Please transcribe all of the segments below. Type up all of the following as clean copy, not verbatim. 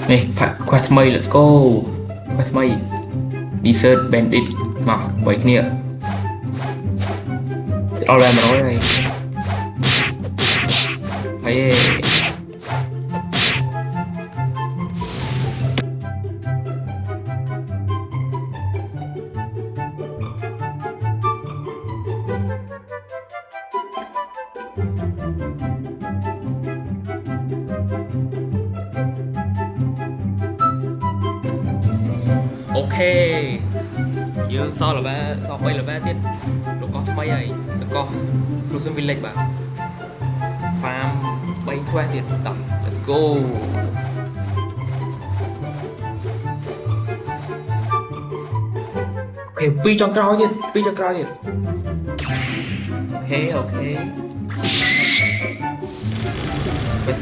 này phải quest mây let's go quest mây desert bandit mà vậy kia all ra mà nói này thấy ok dương sau là ba sau bây là ba tiết nó có mấy ấy nó có Frozen Village bạn farm bay khoe tiền đọc let's go ok pi trong cao tiền pi trong cao tiền ok ok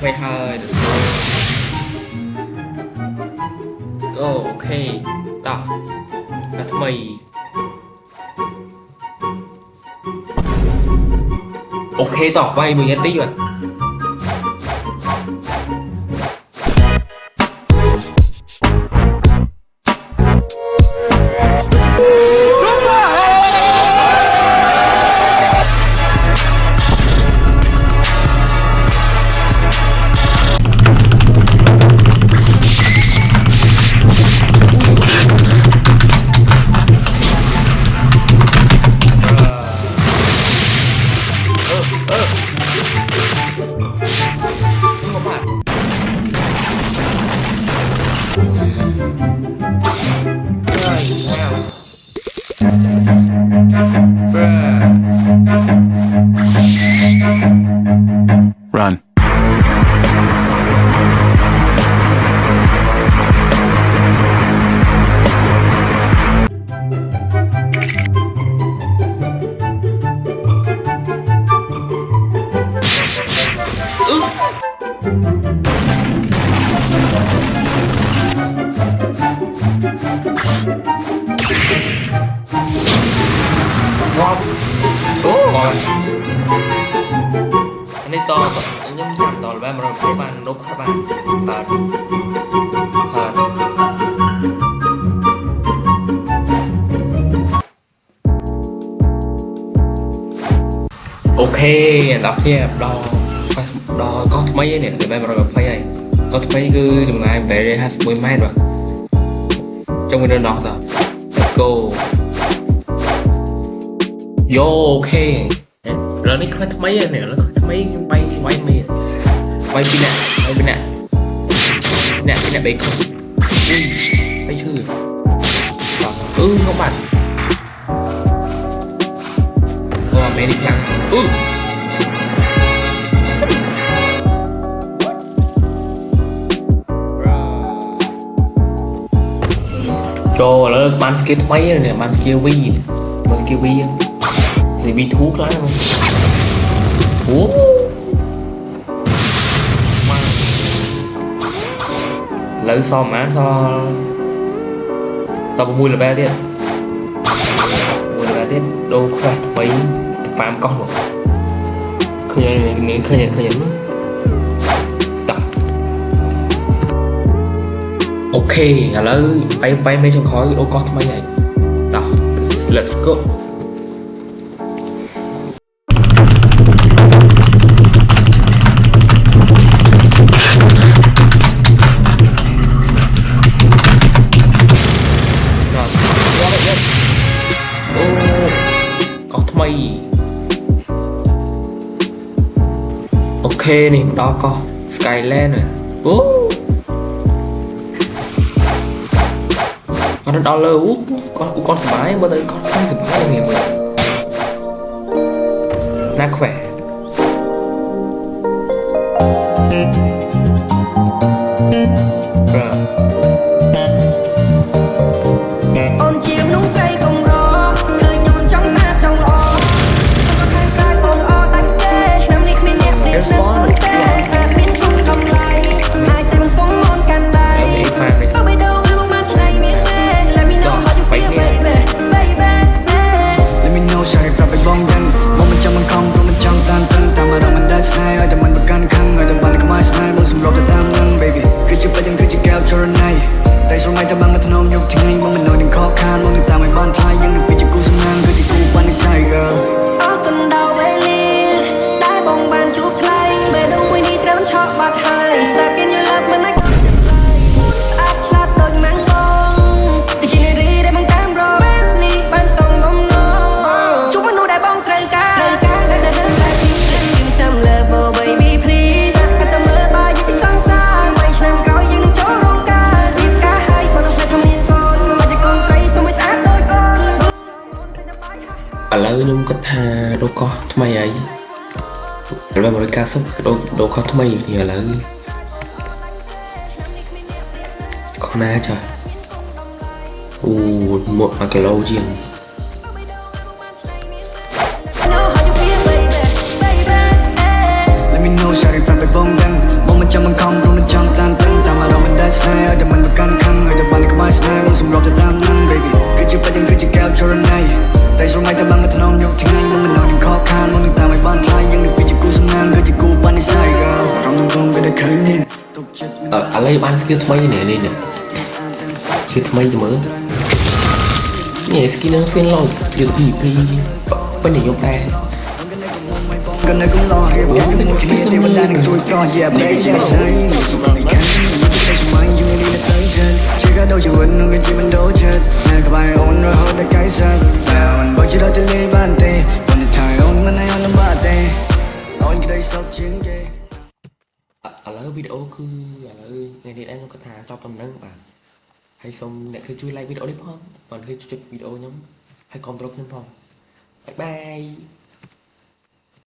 quay hơi let's go okต่อแล้วทำไมโอเคต่อไปมือยัดตี้ว่ะRun. Anh ấy to nhưng chẳng to là ba mà các bạn nốt các bạn ok đọc kia đo có mấy này để ba mà rồi phải này có mấy cứ dùng ai về đây 20 mét rồi trong cái đơn đó rồi let's go yo ok rồi nó có mấy này nó có mấy bay quay mì quay pin nè bacon ui bay chưa không bạn mẹ đi thẳng cho nó ban skill mấy rồi nè ban skill vi thì vi thuốc lắm thuốc lấy so má so tao mua là ba tiết đâu khoe mấy bạn con rồi khơi nhận tập ok là bay mấy trong khói đâu có mấy này tập let's go ok này đó có Skyland rồi con nó dollar con sải bao giờ con sải này người nát khỏe នងយកថ្ងៃមកមិននៅនឹងខកខានមកនឹងតាមឲ្យបានថ្លៃយើងនឹងពីជាគូសំណាងគឺជាគូបាននិស័យ girl អរគុណដល់វេលាដែលបងបានជួបថ្លៃបេះដូងមួយនេះត្រូវឆក់បាត់ហើយ Stuck in your love មិនអាចស្អាតឆ្លាតដូចម៉ាំងបងគឺជានារីដែលបងតាមរកបាននេះបានសំបំណងជួបមនុស្សដែលបងត្រូវការតែពី Give me some love oh baby please អត់ទៅមើលបើយល់ទីសងសាមួយឆ្នាំក្រោយយើងនឹងចូលរោងការរៀបការហើយបងនឹងផ្លែថាមានកូនមកជាកូនស្រីសុំឲ្យស្អាតដូចអូន ឥឡូវខ្ញុំគិតថាដូរកោះថ្មីហើយដល់190ដូរកោះថ្មីនេះឥឡូវខណាចាអូមក1គីឡូជាង Know how you feel baby baby Let me know សារប្រាប់ឲ្យបងដឹងមកមិនចាំបង្ខំព្រមមិនចង់តាមតឹងតាមអារម្មណ៍មិនដែលស្នេហ៍ឲ្យតែមិនប្រកាន់ខឹងឲ្យតែបានក្បាលស្នេហ៍មកសម្របទៅតាមនឹង baby គឺជាបាច់គឺជាកែវចរណៃតែស្រមៃតែបានមកថ្នមយកថ្ងៃមកមិននៅនឹងខកខានមកនឹងតាមឲ្យបានថ្លៃយើងនឹងពីជាគូសំណាងគឺជាគូបាននិស័យ girl រំលងបងក៏ได้ឃើញនេះទុកចិត្ត ឥឡូវបាន skill ថ្មីនេះskill ថ្មីទៅមើលនេះ skill នឹងសិនឡូយក EP ពេលនេះយកតែ ក៏នៅកំឡោះរៀបការជាមួយគ្នាទេវតានឹងជួយប្រយ័ត្នបែរជាស្អីសម្រាប់នេះកាន់តែស្មៃយូរនេះទៅចិត្តជាក៏ដូចជាវិញនឹងជាមិនដូចចិត្តតែក្បែរអូនរហូតដល់កៃសាប់តែអូនបើជាដល់ទៅលេបានទេប៉ុន្តែថៃអូនមិនឲ្យលំបាកទេអូនក្តីសោកជាងគេ ឥឡូវវីដេអូគឺឥឡូវថ្ងៃនេះដែរខ្ញុំគាត់ថាចប់ដំណឹងបាទហើយសូមអ្នកជួយ like វីដេអូនេះផងបើឃើញជួយវីដេអូខ្ញុំហើយគាំទ្រខ្ញុំផងបាយបាយ